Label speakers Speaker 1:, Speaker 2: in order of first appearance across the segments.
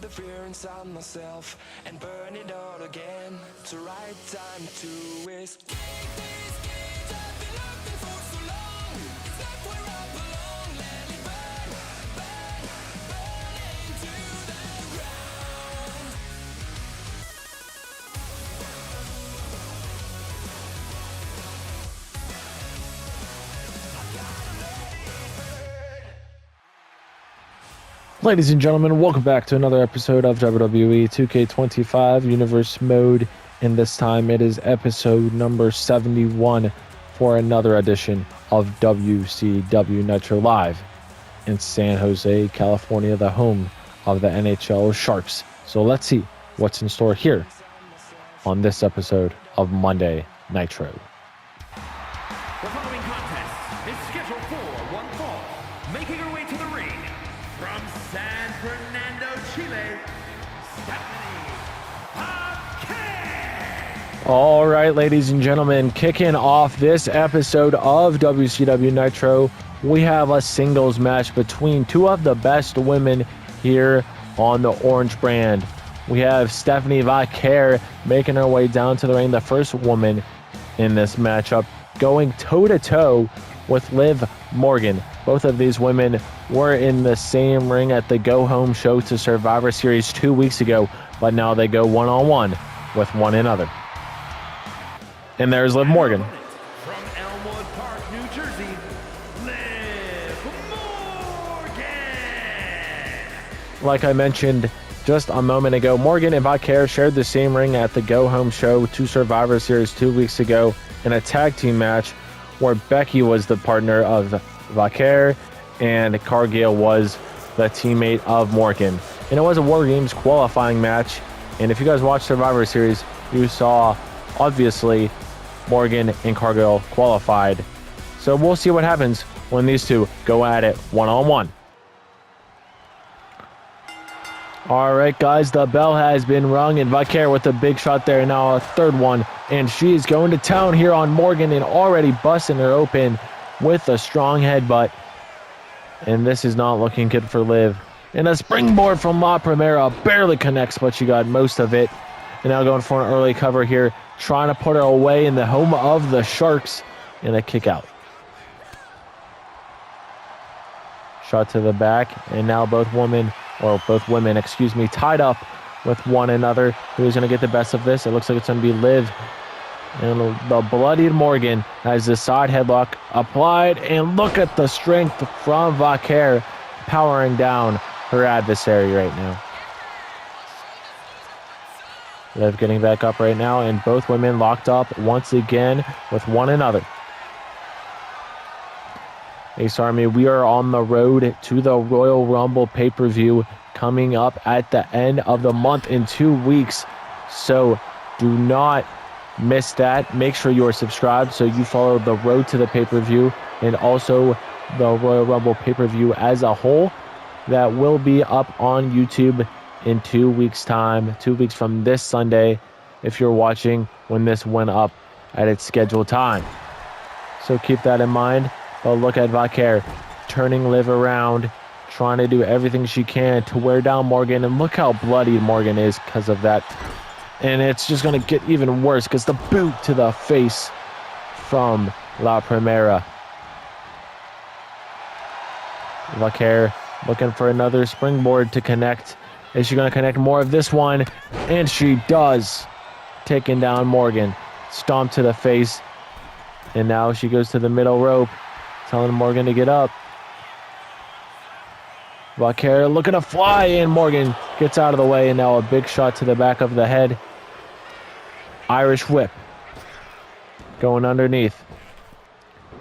Speaker 1: the fear inside myself and burn it all again. It's the right time to escape these games I've been looking for so long. It's not where I belong. Let it burn, burn, burn into the ground.
Speaker 2: Ladies and gentlemen, welcome back to another episode of WWE 2K25 Universe Mode, and this time it is episode number 71 for another edition of WCW Nitro Live in San Jose, California, the home of the NHL Sharks. So let's see what's in store here on this episode of Monday Nitro.
Speaker 3: The following contest is scheduled for one fall. Making her way to the ring from San Fernando, Chile, Stephanie Vaquer.
Speaker 2: All right, ladies and gentlemen, kicking off this episode of WCW Nitro, we have a singles match between two of the best women here on the Orange brand. We have Stephanie Vaquer making her way down to the ring, the first woman in this matchup, going toe-to-toe with Liv Morgan. Both of these women were in the same ring at the Go Home show to Survivor Series 2 weeks ago, but now they go one-on-one with one another. And there's Liv Morgan.
Speaker 3: From Elmwood Park, New Jersey, Liv Morgan.
Speaker 2: Like I mentioned just a moment ago, Morgan and Vaquer shared the same ring at the Go Home show to Survivor Series 2 weeks ago in a tag team match where Becky was the partner of Vaquer and Cargill was the teammate of Morgan. And it was a War Games qualifying match. And if you guys watched Survivor Series, you saw, obviously, Morgan and Cargill qualified. So we'll see what happens when these two go at it one-on-one. All right, guys, the bell has been rung, and Vaquer with a big shot there. Now a third one, and she's going to town here on Morgan and already busting her open with a strong headbutt. And this is not looking good for Liv. And a springboard from La Primera barely connects, but she got most of it. And now going for an early cover here, trying to put her away in the home of the Sharks, and a kick out. Shot to the back, and now both women, tied up with one another. Who's going to get the best of this? It looks like it's going to be Liv. And the bloodied Morgan has the side headlock applied, and look at the strength from Vaquer powering down her adversary right now. Liv getting back up right now, and both women locked up once again with one another. Ace Army, we are on the road to the Royal Rumble pay-per-view coming up at the end of the month in 2 weeks. So do not miss that. Make sure you are subscribed so you follow the road to the pay-per-view and also the Royal Rumble pay-per-view as a whole. That will be up on YouTube in 2 weeks' time, 2 weeks from this Sunday, if you're watching when this went up at its scheduled time. So keep that in mind. But look at Vaquer turning Liv around, trying to do everything she can to wear down Morgan. And look how bloody Morgan is because of that. And it's just going to get even worse because the boot to the face from La Primera. Vaquer looking for another springboard to connect. Is she going to connect more of this one? And she does. Taking down Morgan. Stomp to the face. And now she goes to the middle rope, telling Morgan to get up. Vaquer looking to fly, and Morgan gets out of the way, and now a big shot to the back of the head. Irish whip. Going underneath.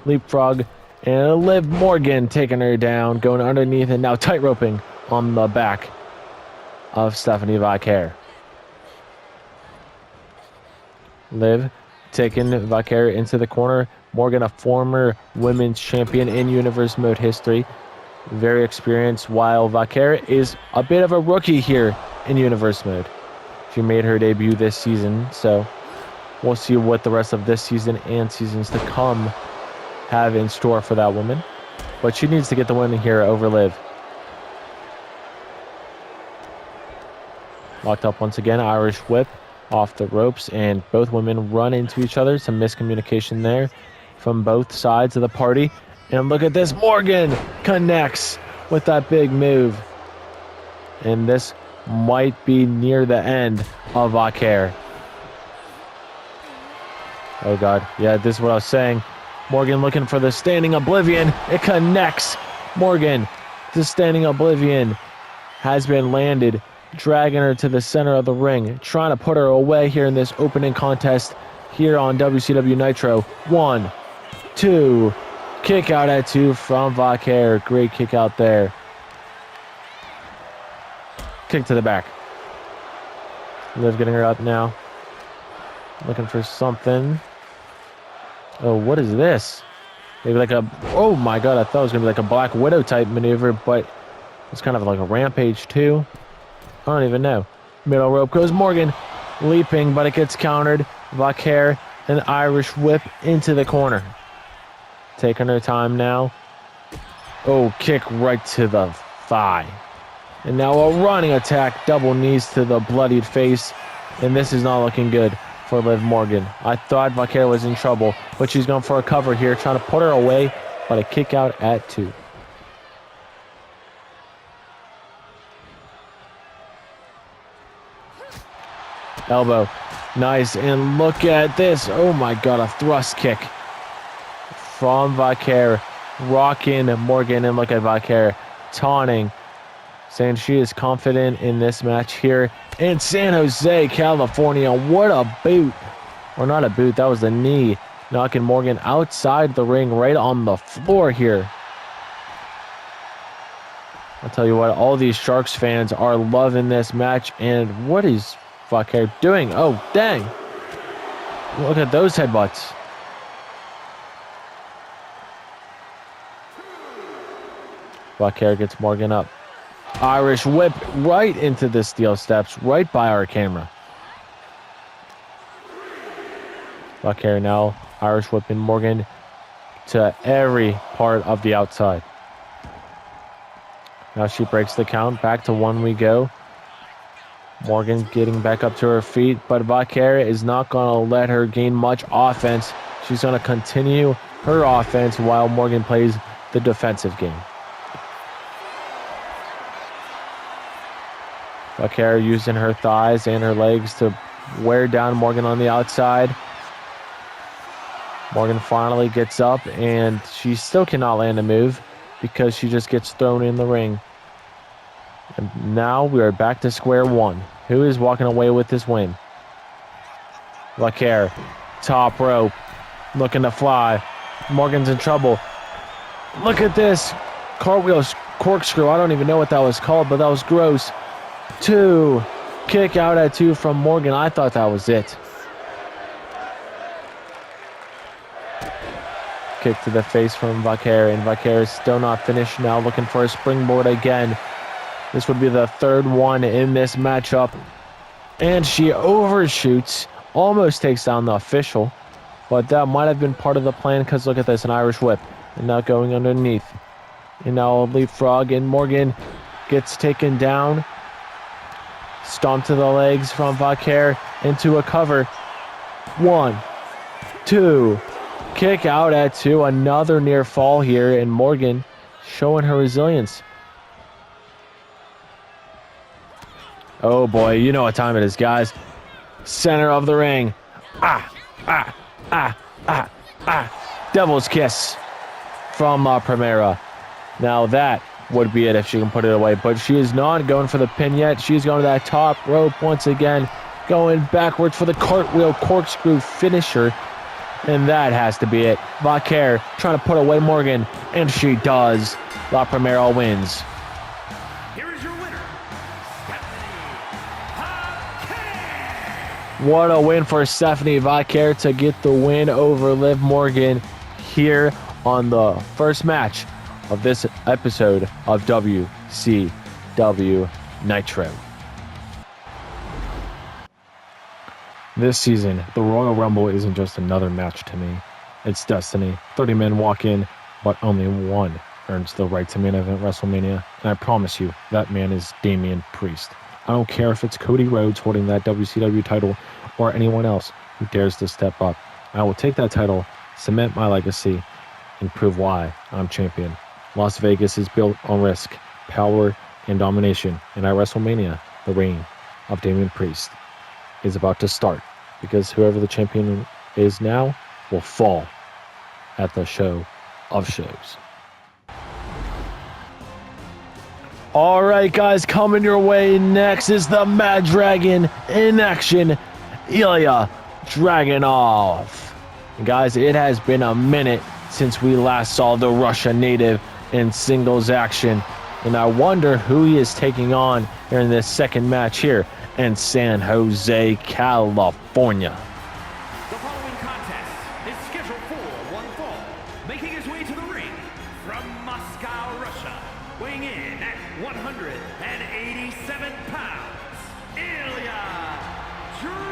Speaker 2: Leapfrog, and Liv Morgan taking her down, going underneath, and now tight roping on the back of Stephanie Vaquer. Liv taking Vaquer into the corner. Morgan, a former women's champion in Universe Mode history. Very experienced, while Vaquer is a bit of a rookie here in Universe Mode. She made her debut this season, so we'll see what the rest of this season and seasons to come have in store for that woman. But she needs to get the win here over Liv. Locked up once again. Irish whip off the ropes, and both women run into each other. Some miscommunication there from both sides of the party. And look at this. Morgan connects with that big move. And this might be near the end of Vaquer. Oh, God. Yeah, this is what I was saying. Morgan looking for the standing oblivion. It connects. Morgan, the standing oblivion has been landed, dragging her to the center of the ring, trying to put her away here in this opening contest here on WCW Nitro. 1, 2, kick out at 2 from Vaquer. Great kick out there. Kick to the back. Liv getting her up now. Looking for something. Oh, what is this? Maybe like a... Oh my God, I thought it was going to be like a Black Widow type maneuver, but it's kind of like a Rampage too. I don't even know. Middle rope goes Morgan. Leaping, but it gets countered. Vaquer, an Irish whip into the corner. Taking her time now. Oh, kick right to the thigh. And now a running attack. Double knees to the bloodied face. And this is not looking good for Liv Morgan. I thought Vaquer was in trouble, but she's going for a cover here, trying to put her away, but a kick out at 2. Elbow. Nice. And look at this. Oh my God, a thrust kick from Vaquer. Rocking Morgan, and look at Vaquer taunting, saying she is confident in this match here in San Jose, California. What a boot. Or not a boot, that was the knee. Knocking Morgan outside the ring, right on the floor here. I'll tell you what, all these Sharks fans are loving this match. And what is Vaquer doing? Oh, dang. Look at those headbutts. Vaquer gets Morgan up. Irish whip right into the steel steps, right by our camera. Vaquer now Irish whipping Morgan to every part of the outside. Now she breaks the count. Back to 1 we go. Morgan getting back up to her feet, but Vaquer is not going to let her gain much offense. She's going to continue her offense while Morgan plays the defensive game. Vaquer using her thighs and her legs to wear down Morgan on the outside. Morgan finally gets up, and she still cannot land a move because she just gets thrown in the ring. And now we are back to square one. Who is walking away with this win? Vaquer, top rope, looking to fly. Morgan's in trouble. Look at this. Cartwheel corkscrew. I don't even know what that was called, but that was gross. 2. Kick out at 2 from Morgan. I thought that was it. Kick to the face from Vaquer, and Vaquer is still not finished now, looking for a springboard again. This would be the third one in this matchup. And she overshoots, almost takes down the official, but that might have been part of the plan because look at this, an Irish whip. And now going underneath. And now a leapfrog, and Morgan gets taken down. Stomp to the legs from Vaquer into a cover. 1, 2. Kick out at 2. Another near fall here, and Morgan showing her resilience. Oh boy, you know what time it is, guys. Center of the ring. Devil's kiss from La Primera. Now that would be it if she can put it away, but she is not going for the pin yet. She's going to that top rope once again, going backwards for the cartwheel corkscrew finisher, and that has to be it. Vaquer trying to put away Morgan, and she does. La Primera wins.
Speaker 3: Here is your winner,
Speaker 2: What a win for Stephanie Vaquer to get the win over Liv Morgan here on the first match of this episode of WCW Nitro. This season, the Royal Rumble isn't just another match to me. It's destiny. 30 men walk in, but only one earns the right to main event WrestleMania. And I promise you, that man is Damian Priest. I don't care if it's Cody Rhodes holding that WCW title or anyone else who dares to step up. I will take that title, cement my legacy, and prove why I'm champion. Las Vegas is built on risk, power, and domination. And at WrestleMania, the reign of Damian Priest is about to start, because whoever the champion is now will fall at the show of shows. All right, guys, coming your way next is the Mad Dragon in action, Ilja Dragunov. And guys, it has been a minute since we last saw the Russia native in singles action, and I wonder who he is taking on here in this second match here in San Jose, California.
Speaker 3: The following contest is scheduled for one fall. Making his way to the ring from Moscow, Russia, weighing in at 187 pounds, Ilja Dragunov.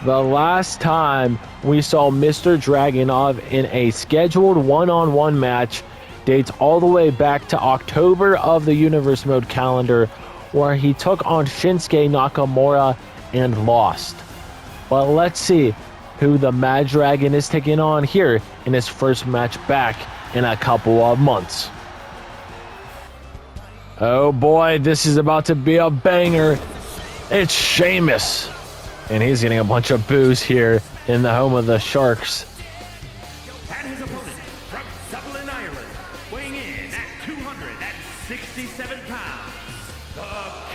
Speaker 2: The last time we saw Mr. Dragunov in a scheduled one-on-one match dates all the way back to October of the Universe Mode calendar, where he took on Shinsuke Nakamura and lost. But let's see who the Mad Dragon is taking on here in his first match back in a couple of months. Oh boy, this is about to be a banger. It's Sheamus, and he's getting a bunch of boos here in the home of the Sharks.
Speaker 3: And his opponent from Dublin, Ireland, weighing in at 267 pounds, the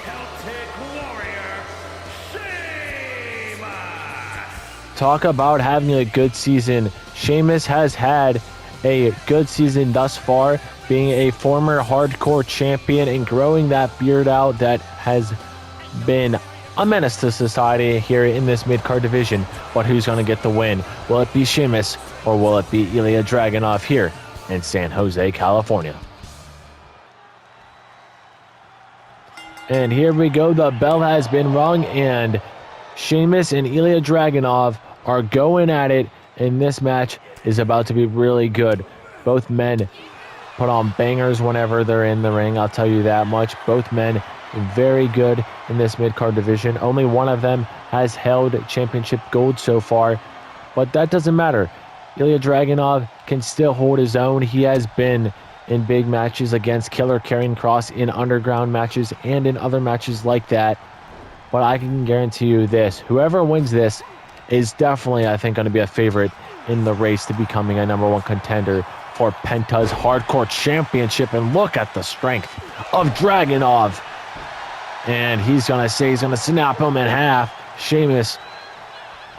Speaker 3: Celtic Warrior, Sheamus.
Speaker 2: Talk about having a good season. Sheamus has had a good season thus far, being a former hardcore champion and growing that beard out that has been a menace to society here in this mid-card division. But who's going to get the win? Will it be Sheamus or will it be Ilja Dragunov here in San Jose, California? And here we go. The bell has been rung, and Sheamus and Ilja Dragunov are going at it, and this match is about to be really good. Both men put on bangers whenever they're in the ring, I'll tell you that much. Both men very good in this mid-card division. Only one of them has held championship gold so far, but that doesn't matter. Ilja Dragunov can still hold his own. He has been in big matches against Killer Karrion Kross, in underground matches, and in other matches like that. But I can guarantee you this: whoever wins this is definitely, I think, going to be a favorite in the race to becoming a #1 contender for Penta's Hardcore Championship. And look at the strength of Dragunov. And he's going to say he's going to snap him in half. Sheamus,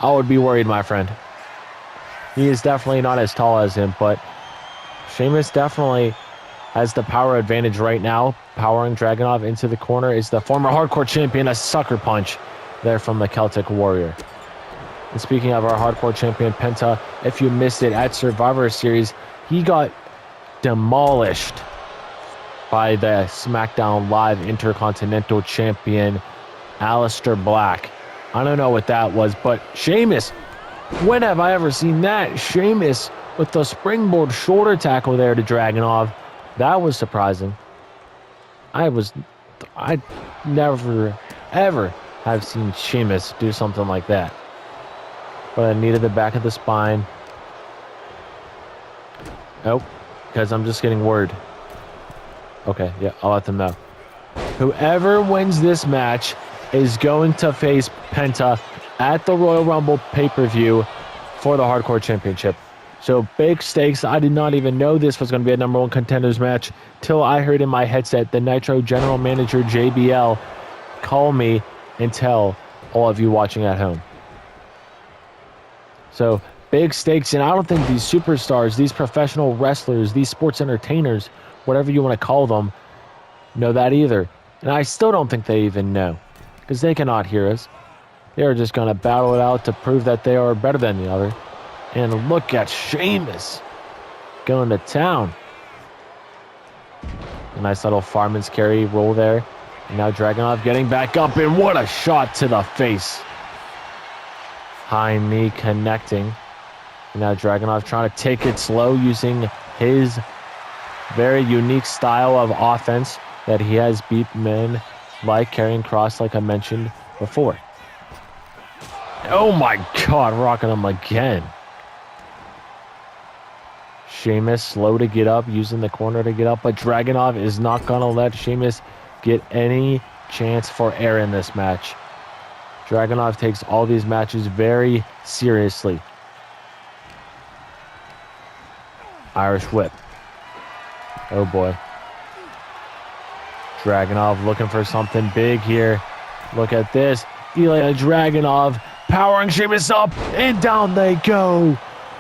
Speaker 2: I would be worried, my friend. He is definitely not as tall as him, but Sheamus definitely has the power advantage right now. Powering Dragunov into the corner is the former hardcore champion, a sucker punch there from the Celtic Warrior. And speaking of our hardcore champion, Penta, if you missed it at Survivor Series, he got demolished by the SmackDown Live Intercontinental Champion, Aleister Black. I don't know what that was, but Sheamus, when have I ever seen that? Sheamus with the springboard shoulder tackle there to Dragunov. That was surprising. I never, ever have seen Sheamus do something like that. But I needed the back of the spine. Oh, because I'm just getting word. Okay, yeah, I'll let them know. Whoever wins this match is going to face Penta at the Royal Rumble pay-per-view for the Hardcore Championship. So big stakes. I did not even know this was going to be a #1 contenders match till I heard in my headset the Nitro general manager JBL call me and tell all of you watching at home. So big stakes, and I don't think these superstars, these professional wrestlers, these sports entertainers, whatever you want to call them, know that either. And I still don't think they even know, because they cannot hear us. They are just going to battle it out to prove that they are better than the other. And look at Sheamus going to town. A nice little fireman's carry roll there. And now Dragunov getting back up, and what a shot to the face. High knee connecting. And now Dragunov trying to take it slow using his very unique style of offense, that he has beat men like Karrion Kross, like I mentioned before. Oh my God, rocking him again. Sheamus slow to get up, using the corner to get up, but Dragunov is not going to let Sheamus get any chance for air in this match. Dragunov takes all these matches very seriously. Irish whip. Oh boy. Dragunov looking for something big here. Look at this. Ilja Dragunov powering Sheamus up, and down they go.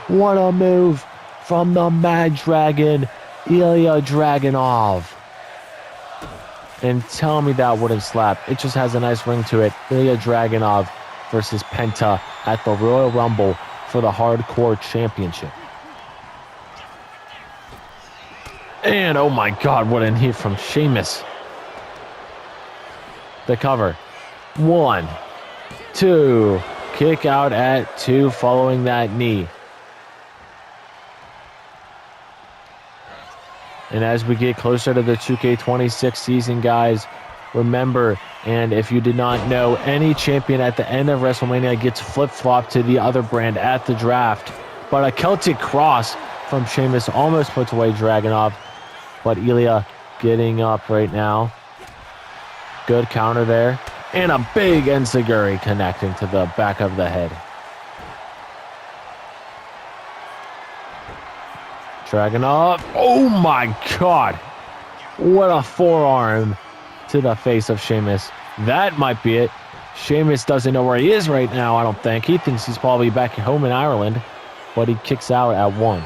Speaker 2: What a move from the Mad Dragon, Ilja Dragunov. And tell me that wouldn't slap. It just has a nice ring to it. Ilja Dragunov versus Penta at the Royal Rumble for the Hardcore Championship. And oh my God, what a hit from Sheamus. The cover. 1, 2. Kick out at 2 following that knee. And as we get closer to the 2K26 season, guys, remember, and if you did not know, any champion at the end of WrestleMania gets flip-flopped to the other brand at the draft. But a Celtic Cross from Sheamus almost puts away Dragunov. But Ilja getting up right now. Good counter there. And a big enziguri connecting to the back of the head. Dragunov. Oh my God. What a forearm to the face of Sheamus. That might be it. Sheamus doesn't know where he is right now, I don't think. He thinks he's probably back home in Ireland. But he kicks out at 1.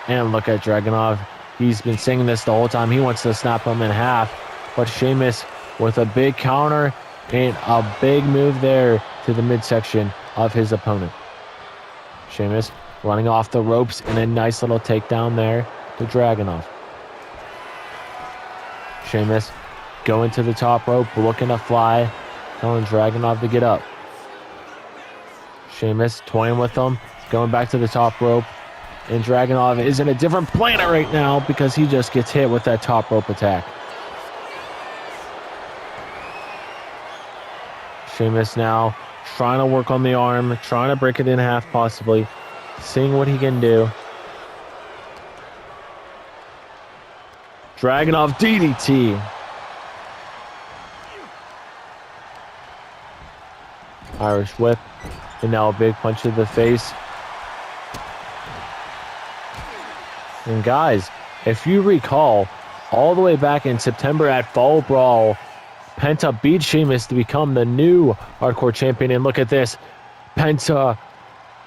Speaker 2: And look at Dragunov. He's been singing this the whole time. He wants to snap him in half. But Sheamus with a big counter and a big move there to the midsection of his opponent. Sheamus running off the ropes and a nice little takedown there to Dragunov. Sheamus going to the top rope, looking to fly, telling Dragunov to get up. Sheamus toying with him, going back to the top rope. And Dragunov is in a different planet right now because he just gets hit with that top rope attack. Sheamus now trying to work on the arm, trying to break it in half possibly, seeing what he can do. Dragunov DDT. Irish whip. And now a big punch to the face. And guys, if you recall, all the way back in September at Fall Brawl, Penta beat Sheamus to become the new Hardcore Champion. And look at this. Penta,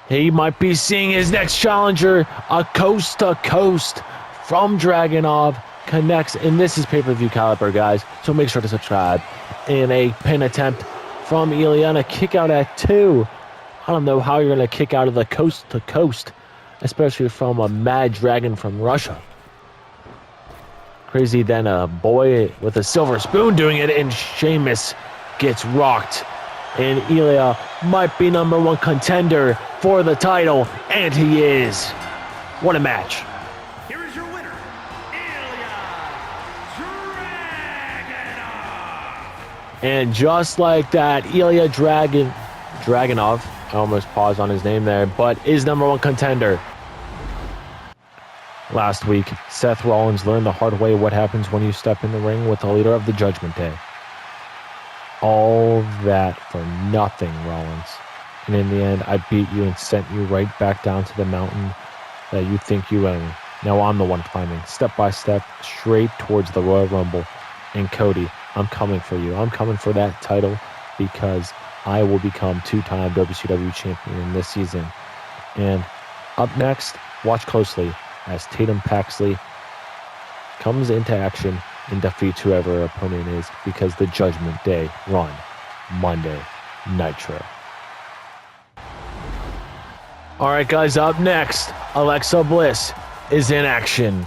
Speaker 2: he might be seeing his next challenger. A coast-to-coast from Dragunov connects. And this is pay-per-view caliber, guys. So make sure to subscribe. And a pin attempt from Ilja, and a kick out at 2. I don't know how you're going to kick out of the coast-to-coast, especially from a Mad Dragon from Russia. Crazy than a boy with a silver spoon doing it, and Sheamus gets rocked. And Ilja might be #1 contender for the title, and he is. What a match.
Speaker 3: Here is your winner, Ilja Dragunov.
Speaker 2: And just like that, Ilja Dragunov, I almost paused on his name there, but is #1 contender. Last week, Seth Rollins learned the hard way what happens when you step in the ring with the leader of the Judgment Day. All that for nothing, Rollins. And in the end, I beat you and sent you right back down to the mountain that you think you own. Now I'm the one climbing, step by step, straight towards the Royal Rumble. And Cody, I'm coming for you. I'm coming for that title because I will become 2-time WCW champion this season. And up next, watch closely as Tatum Paxley comes into action and defeats whoever her opponent is, because the Judgment Day run Monday Nitro. All right, guys, up next, Alexa Bliss is in action.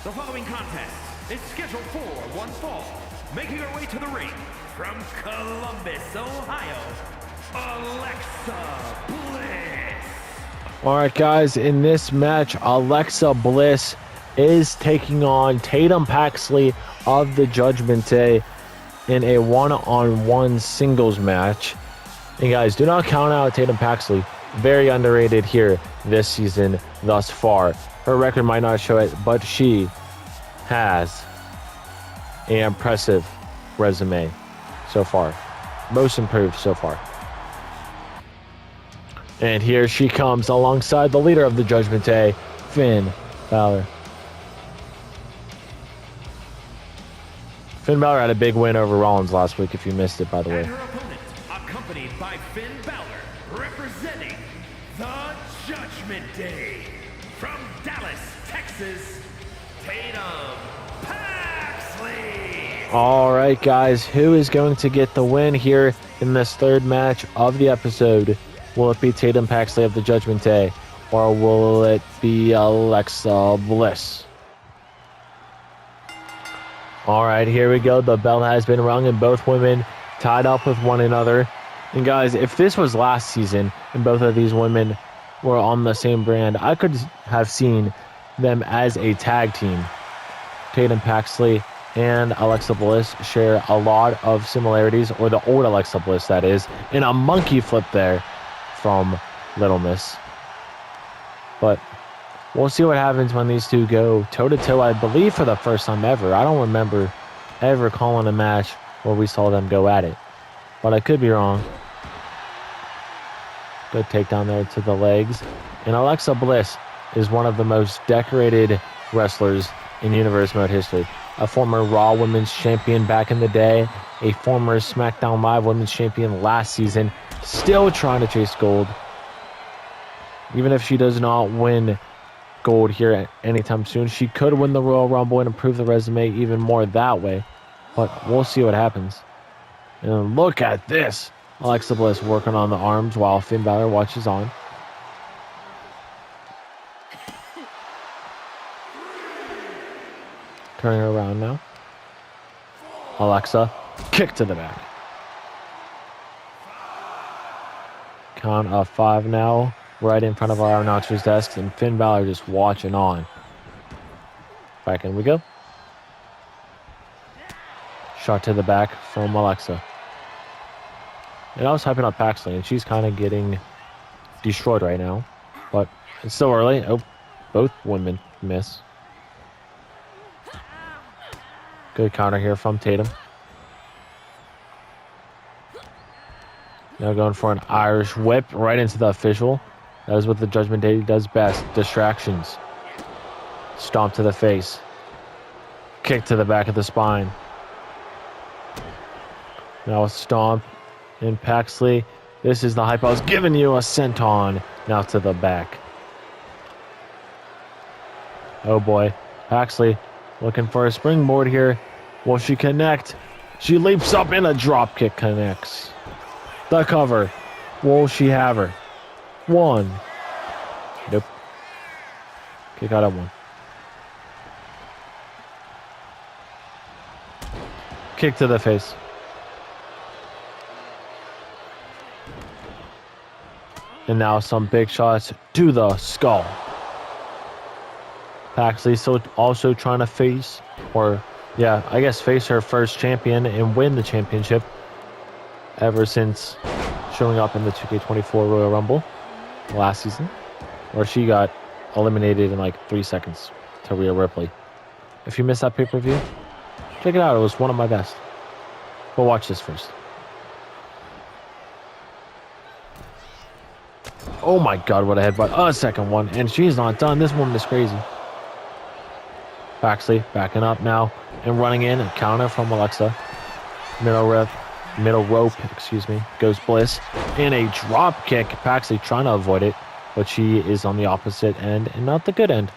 Speaker 3: The following contest is scheduled for one fall. Making her way to the ring from Columbus, Ohio, Alexa Bliss.
Speaker 2: All right, guys, in this match, Alexa Bliss is taking on Tatum Paxley of the Judgment Day in a one-on-one singles match. And guys, do not count out Tatum Paxley. Very underrated here this season thus far. Her record might not show it, but she has an impressive resume so far. Most improved so far. And here she comes alongside the leader of the Judgment Day, Finn Balor. Finn Balor had a big win over Rollins last week, if you missed it, by the way.
Speaker 3: And her opponent, accompanied by Finn Balor, representing the Judgment Day, from Dallas, Texas, Tatum Paxley.
Speaker 2: All right, guys, who is going to get the win here in this third match of the episode? Will it be Tatum Paxley of the Judgment Day, or will it be Alexa Bliss? All right, here we go. The bell has been rung and both women tied up with one another. And guys, if this was last season and both of these women were on the same brand, I could have seen them as a tag team. Tatum Paxley and Alexa Bliss share a lot of similarities, or the old Alexa Bliss, that is, in a monkey flip there from Little Miss. But we'll see what happens when these two go toe-to-toe, I believe, for the first time ever. I don't remember ever calling a match where we saw them go at it, but I could be wrong. Good takedown there to the legs. And Alexa Bliss is one of the most decorated wrestlers in Universe Mode history. A former Raw Women's Champion back in the day, a former SmackDown Live Women's Champion last season, still trying to chase gold. Even if she does not win gold here anytime soon, she could win the Royal Rumble and improve the resume even more that way. But we'll see what happens. And look at this. Alexa Bliss working on the arms while Finn Balor watches on. Turning her around now. Alexa, kick to the back. Count of 5 now, right in front of our announcer's desks, and Finn Balor just watching on. Back in we go. Shot to the back from Alexa. And I was hyping up Paxley, and she's kind of getting destroyed right now. But it's still early. Oh, both women miss. Good counter here from Tatum. Now going for an Irish whip right into the official. That is what the Judgment Day does best. Distractions. Stomp to the face. Kick to the back of the spine. Now a stomp. And Paxley, this is the hype I was giving you, a senton. Now to the back. Oh boy. Paxley looking for a springboard here. Will she connect? She leaps up and a drop kick connects. The cover. Will she have her? 1. Nope. Kick out at 1. Kick to the face. And now some big shots to the skull. Paxley still also trying to face, or yeah, I guess face her first champion and win the championship ever since showing up in the 2K25 Royal Rumble last season, where she got eliminated in like 3 seconds to Rhea Ripley. If you missed that pay-per-view, check it out. It was one of my best. But watch this first. Oh my god, what a headbutt. A second one, and she's not done. This woman is crazy. Paxley backing up now and running in. A counter from Alexa. Middle rope, excuse me, goes Bliss. And a drop kick. Paxley trying to avoid it, but she is on the opposite end and not the good end.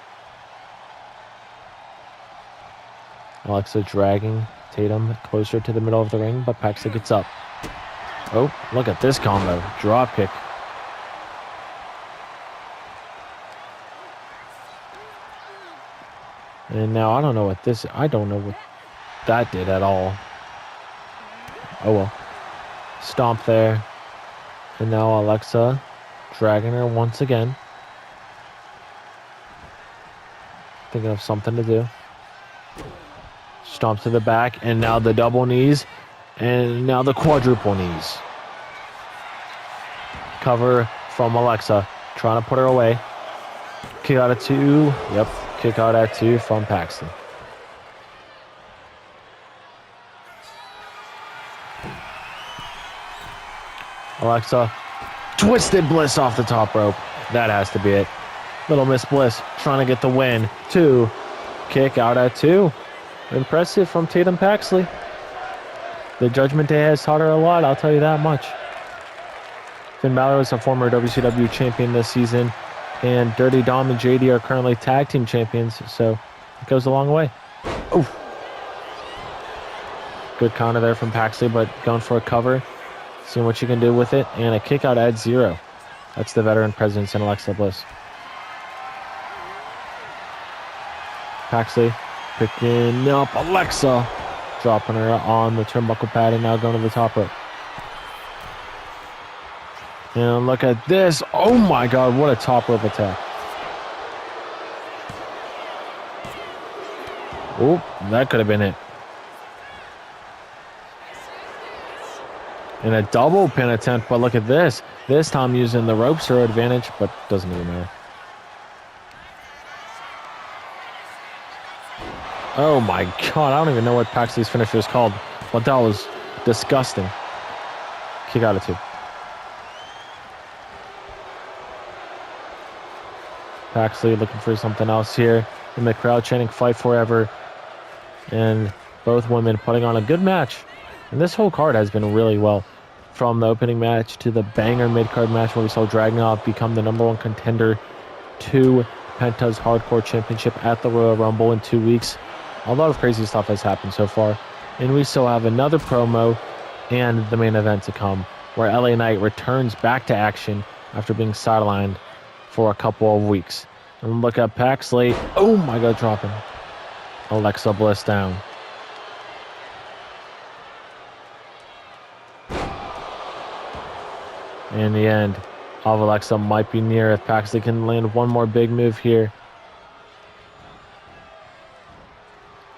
Speaker 2: Alexa dragging Tatum closer to the middle of the ring, but Paxley gets up. Oh, look at this combo. Drop kick. And now I don't know what that did at all. Oh well. Stomp there. And now Alexa dragging her once again. Thinking of something to do. Stomp to the back, and now the double knees, and now the quadruple knees. Cover from Alexa, trying to put her away. Kick out at 2. Yep, kick out at 2 from Paxley. Alexa, twisted Bliss off the top rope. That has to be it. Little Miss Bliss trying to get the win. 2, kick out at 2. Impressive from Tatum Paxley. The Judgment Day has taught her a lot, I'll tell you that much. Finn Balor is a former WCW champion this season, and Dirty Dom and JD are currently tag team champions, so it goes a long way. Oof. Good counter there from Paxley, but going for a cover. Seeing what she can do with it, and a kick out at 0. That's the veteran presence in Alexa Bliss. Paxley picking up Alexa, dropping her on the turnbuckle pad, and now going to the top rope. And look at this. Oh my God, what a top rope attack. Oh, that could have been it. And a double pin attempt, but look at this. This time using the ropes to her advantage, but doesn't even matter. Oh my God, I don't even know what Paxley's finisher is called, but that was disgusting. Kick out of 2. Paxley looking for something else here. And the crowd chanting "Fight Forever." And both women putting on a good match. And this whole card has been really well. From the opening match to the banger mid-card match where we saw Dragunov become the #1 contender to Penta's Hardcore Championship at the Royal Rumble in 2 weeks. A lot of crazy stuff has happened so far. And we still have another promo and the main event to come, where LA Knight returns back to action after being sidelined for a couple of weeks. And look at Paxley. Oh my God, dropping Alexa Bliss down. And the end of Alexa might be near if Paxley can land one more big move here.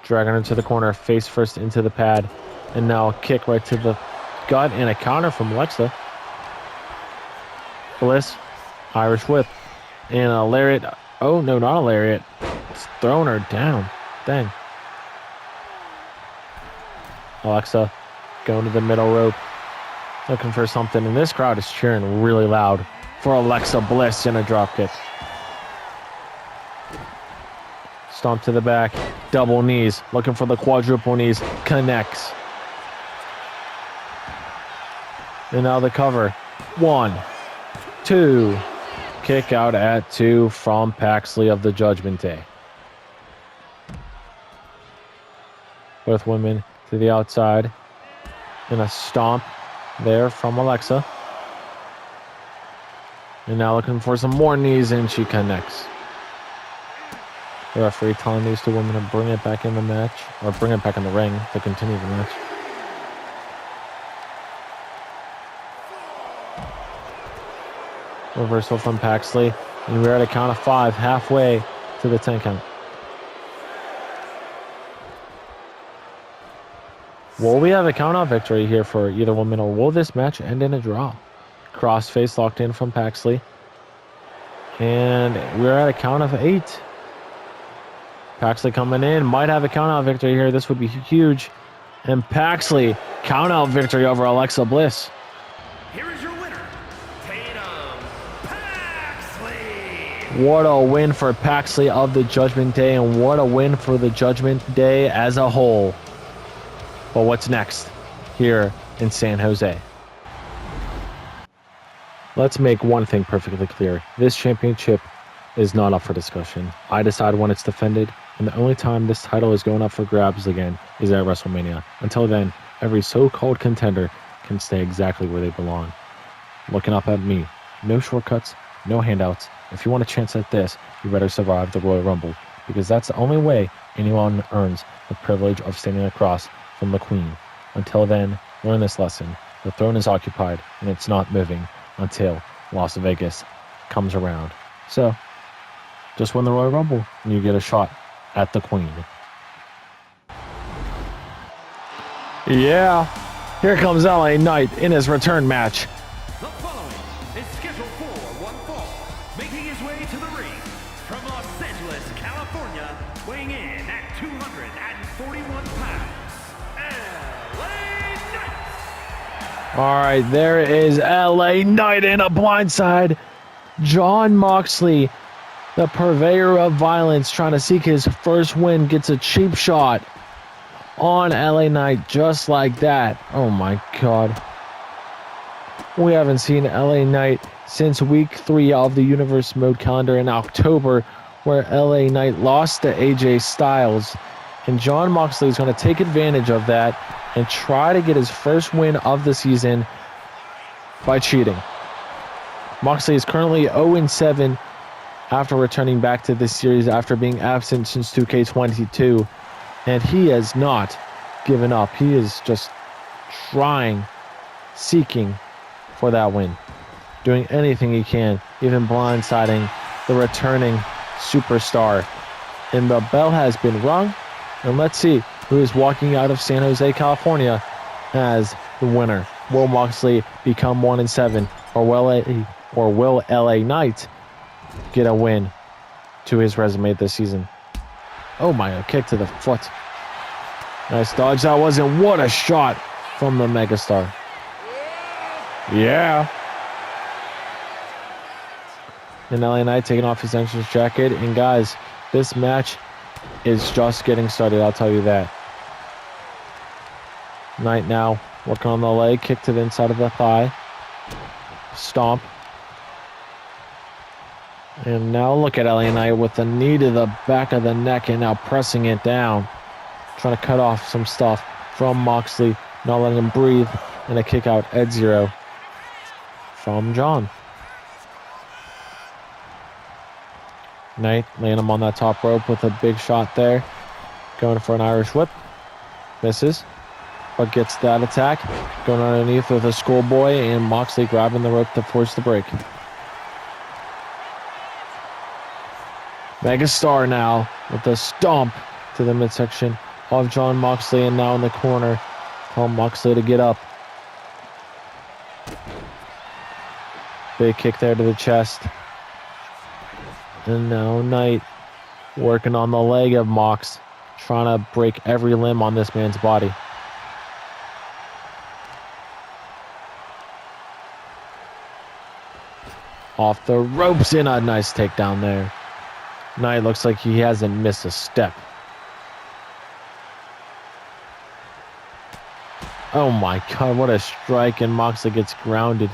Speaker 2: Dragging her to the corner, face first into the pad. And now a kick right to the gut and a counter from Alexa. Bliss, Irish whip. And a lariat. Oh, no, not a lariat. It's throwing her down. Dang. Alexa going to the middle rope. Looking for something. And this crowd is cheering really loud for Alexa Bliss in a dropkick. Stomp to the back. Double knees. Looking for the quadruple knees. Connects. And now the cover. 1, 2. Kick out at 2 from Paxley of the Judgment Day. Both women to the outside. And a stomp there from Alexa. And now looking for some more knees, and she connects. The referee telling these 2 women to bring it back in the match, or bring it back in the ring to continue the match. Reversal from Paxley, and we're at a count of 5, halfway to the 10 count. Will we have a count-out victory here for either woman, or will this match end in a draw? Crossface locked in from Paxley. And we're at a count of 8. Paxley coming in, might have a count-out victory here. This would be huge. And Paxley, count-out victory over Alexa Bliss.
Speaker 3: Here is your winner, Tatum Paxley.
Speaker 2: What a win for Paxley of the Judgment Day, and what a win for the Judgment Day as a whole. But what's next here in San Jose? Let's make one thing perfectly clear. This championship is not up for discussion. I decide when it's defended, and the only time this title is going up for grabs again is at WrestleMania. Until then, every so-called contender can stay exactly where they belong. Looking up at me. No shortcuts, no handouts. If you want a chance at this, you better survive the Royal Rumble, because that's the only way anyone earns the privilege of standing across from the Queen. Until then, learn this lesson. The throne is occupied, and it's not moving until Las Vegas comes around. So, just win the Royal Rumble, and you get a shot at the Queen. Yeah, here comes LA Knight in his return match.
Speaker 3: The following is scheduled for one fall, making his way to the ring from Los Angeles, California, weighing in at 241 pounds, LA Knight.
Speaker 2: All right, there is LA Knight in a blindside. Jon Moxley, the purveyor of violence, trying to seek his first win, gets a cheap shot on LA Knight just like that. Oh my God. We haven't seen LA Knight since week 3 of the Universe Mode calendar in October, where LA Knight lost to AJ Styles. And Jon Moxley is going to take advantage of that and try to get his first win of the season by cheating. Moxley is currently 0-7 after returning back to this series after being absent since 2K22. And he has not given up. He is just trying, seeking for that win. Doing anything he can, even blindsiding the returning superstar. And the bell has been rung. And let's see who is walking out of San Jose, California as the winner. Will Moxley become 1-7? Or will LA Knight get a win to his resume this season? Oh my, a kick to the foot. Nice dodge. That wasn't. What a shot from the Megastar. Yeah. And LA Knight taking off his entrance jacket. And guys, this match is just getting started, I'll tell you that. Knight now working on the leg. Kick to the inside of the thigh. Stomp. And now look at LA Knight with the knee to the back of the neck and now pressing it down. Trying to cut off some stuff from Moxley. Not letting him breathe. And a kick out at 0 from Jon. Knight laying him on that top rope with a big shot there. Going for an Irish whip. Misses. But gets that attack. Going underneath with a schoolboy. And Moxley grabbing the rope to force the break. Megastar now with a stomp to the midsection of Jon Moxley, and now in the corner. Tell Moxley to get up. Big kick there to the chest. And now Knight working on the leg of Mox, trying to break every limb on this man's body. Off the ropes, in a nice takedown there. Knight looks like he hasn't missed a step. Oh my God, what a strike, and Moxley gets grounded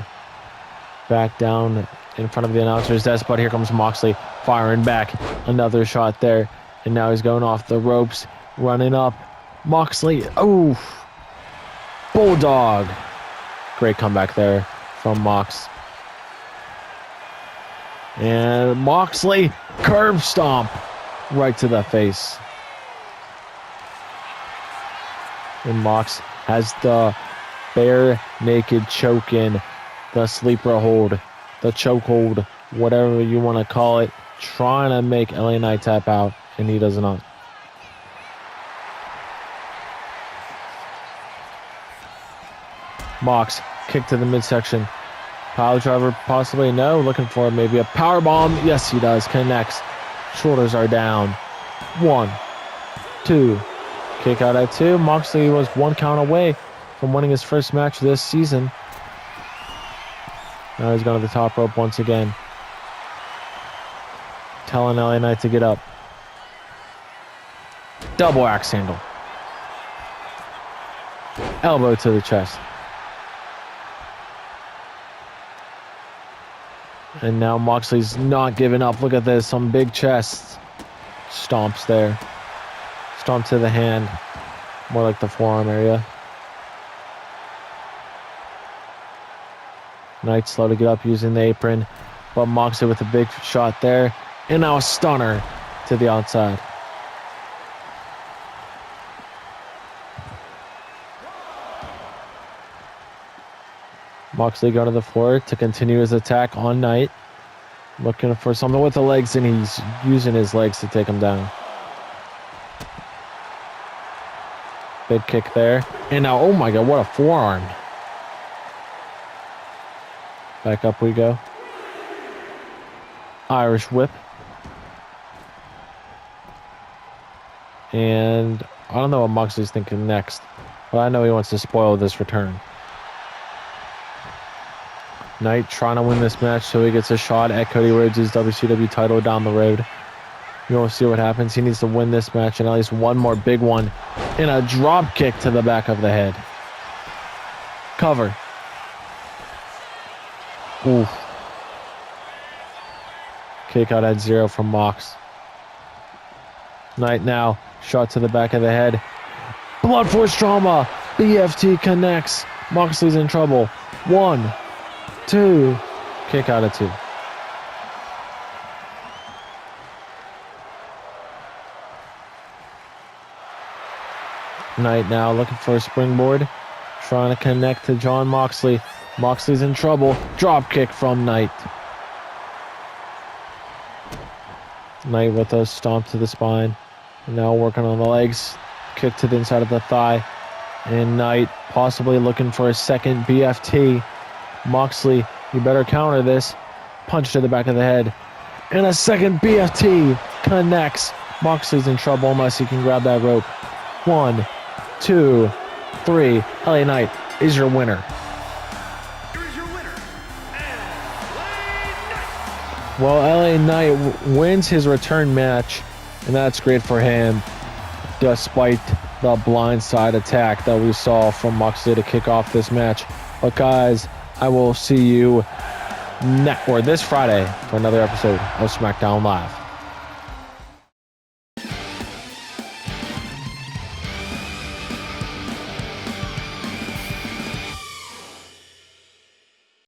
Speaker 2: back down in front of the announcer's desk, but here comes Moxley firing back. Another shot there, and now he's going off the ropes, running up. Moxley, oh, Bulldog. Great comeback there from Mox. And Moxley, curb stomp right to the face. And Mox has the bare naked choke in, the sleeper hold, the choke hold, whatever you want to call it, trying to make LA Knight tap out, and he does not. Mox, kick to the midsection. Pile driver, possibly. No, looking for maybe a power bomb. Yes, he does. Connects. Shoulders are down. 1, 2. Kick out at 2. Moxley was 1 count away from winning his first match this season. Now he's going to the top rope once again. Telling LA Knight to get up. Double axe handle. Elbow to the chest. And now Moxley's not giving up. Look at this. Some big chests. Stomps there. Stomp to the hand. More like the forearm area. Knight slow to get up using the apron. But Moxley with a big shot there. And now a stunner to the outside. Moxley going to the floor to continue his attack on Knight. Looking for something with the legs, and he's using his legs to take him down. Big kick there. And now, oh my God, what a forearm. Back up we go. Irish whip. And I don't know what Moxley's thinking next, but I know he wants to spoil this return. Knight trying to win this match so he gets a shot at Cody Rhodes' WCW title down the road. We'll see what happens. He needs to win this match and at least one more big one. And a drop kick to the back of the head. Cover. Oof. Kick out at 0 from Mox. Knight now. Shot to the back of the head. Blood force trauma. BFT connects. Moxley's in trouble. 1, 2. Kick out at 2. Knight now looking for a springboard. Trying to connect to Jon Moxley. Moxley's in trouble. Drop kick from Knight. Knight with a stomp to the spine. Now working on the legs. Kick to the inside of the thigh. And Knight possibly looking for a second BFT. Moxley, you better counter this. Punch to the back of the head. And a second BFT connects. Moxley's in trouble unless he can grab that rope. 1, 2, 3. LA Knight is your winner.
Speaker 3: Here is your winner, LA Knight.
Speaker 2: Well, LA Knight wins his return match, and that's great for him, despite the blindside attack that we saw from Moxley to kick off this match. But guys, I will see you this Friday for another episode of SmackDown Live.